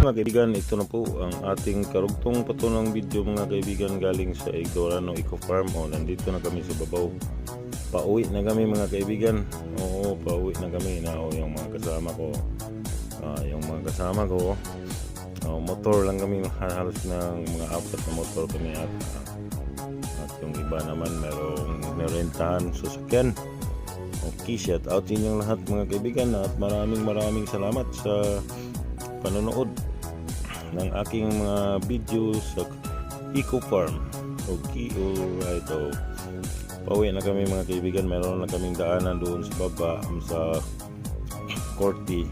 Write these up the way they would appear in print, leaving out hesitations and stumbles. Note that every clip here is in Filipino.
mga kaibigan, ito na po ang ating karugtong patunong video mga kaibigan galing sa Igorano Eco Farm. Nandito na kami sa babaw. Pauwi na kami mga kaibigan. Oo, pauwi na kami na yung mga kasama ko. Motor lang kami, halos ng mga 4 na motor kami at yung iba naman merong rentahan sasakyan. Okay, shout out sa inyong lahat mga kaibigan at maraming salamat sa panonood ng aking mga video sa Eco Farm. Okay, alright. Pauwi na kami mga kaibigan. Meron na kaming daanan doon sa baba sa Corte,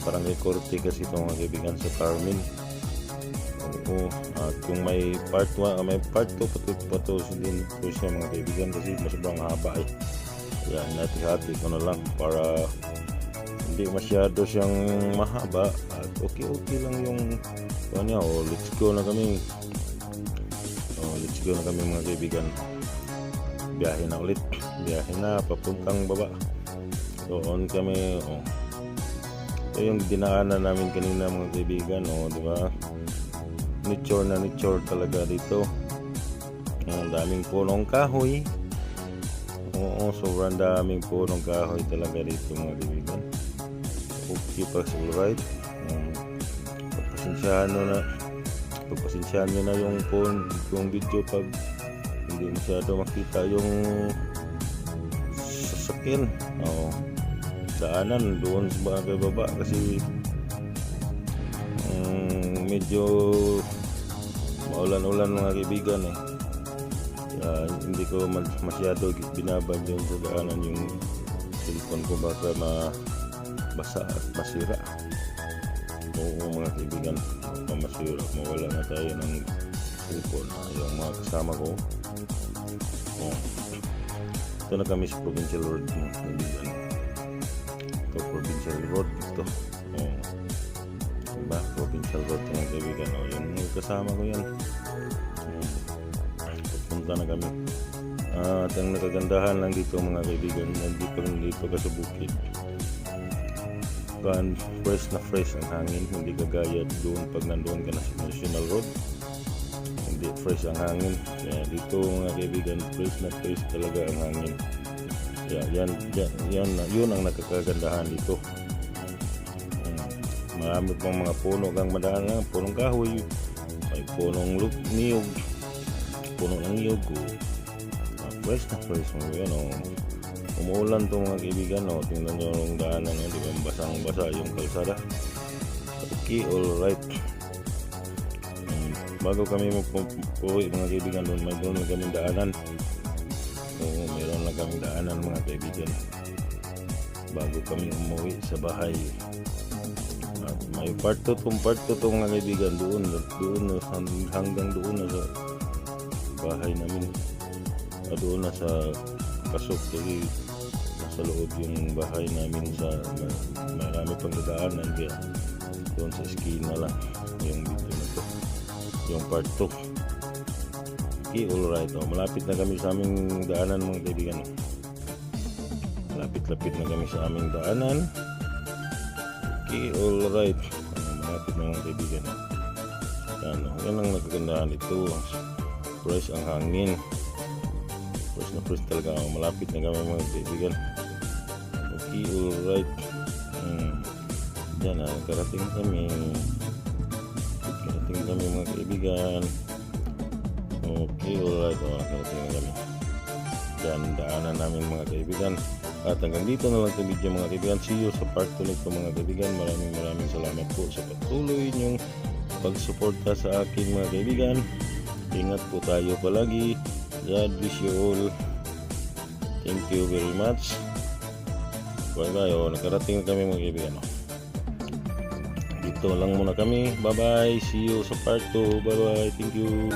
Barangay Corte kasi ito mga kaibigan sa Carmen. Oo, at kung may part 1, may part 2 patusin din po siya mga kaibigan kasi sobrang haba eh. Yan, hati-hati ko na lang para hindi masyado siyang mahaba at okay lang yung let's go na kami mga kaibigan. Biyahe na papuntang baba. Doon kami. Ito yung dinaanan namin kanina mga kaibigan. Di ba? Nature talaga dito. Ang daming punong kahoy. Sobrang daming punong kahoy talaga dito mga kaibigan. Okay, alright. Pagpasensyahan nyo na yung video pag hindi masyado makita yung sasakyan. Daanan doon sa baba kasi medyo maulan-ulan mga kaibigan eh. Kaya hindi ko masyado binabad yung sa daanan yung cellphone ko baka basa at masira. Oo mga kaibigan, masira, mawala na tayo ng cellphone. Yung mga kasama ko. Ito na kami sa Provincial Road mga kaibigan. Ito Provincial Road ito. Diba? Provincial Road mga kaibigan. Yung kasama ko yan. Pupunta na kami. At ang nakagandahan lang dito mga kaibigan, nandito ka sa bukid. Fresh ang hangin, hindi kagaya doon pag nandoon ka na sa National Road. Hindi fresh ang hangin. Kaya dito mga kaibigan, fresh talaga ang hangin. Kaya yun ang nakakagandahan dito. Marami pang mga puno kang madaan lang, punong kahoy, may punong niyog, puno ng niyog. Fresh mga umuulan to mga kaibigan. Tingnan nyo yung daanan, di ba basang-basa yung kalsada. Okay, alright. Bago kami magpupuwi mga kaibigan, doon na kaming daanan. Meron na kaming daanan mga kaibigan bago kami umuwi sa bahay. At may part 2 mga kaibigan, doon hanggang doon na sa bahay namin. Doon na sa pasok kasi nasa loob yung bahay namin, sa marami pang dadaanan, kaya doon sa esquina lang yung video na to, yung part 2. Okay, alright. Malapit na kami sa aming daanan mga kaibigan. Lapit na kami sa aming daanan. Okay, alright. Malapit na mga kaibigan. Yan ang nagkagandahan ito. Fresh ang hangin. Fresh talaga. Malapit na kami mga kaibigan. Okay, alright. Diyan karating kami mga kaibigan. Okay, alright. Karating na kami. Diyan daanan namin mga kaibigan. At hanggang dito na lang itong video mga kaibigan. See you sa part 2 nito mga kaibigan. Maraming salamat po sa patuloy niyong pagsuporta sa akin mga kaibigan. Ingat po tayo palagi. God bless you all. Thank you very much. Bye. Nakarating na kami mga kaibigan. Dito lang muna kami. Bye. See you sa part 2. Bye. Thank you.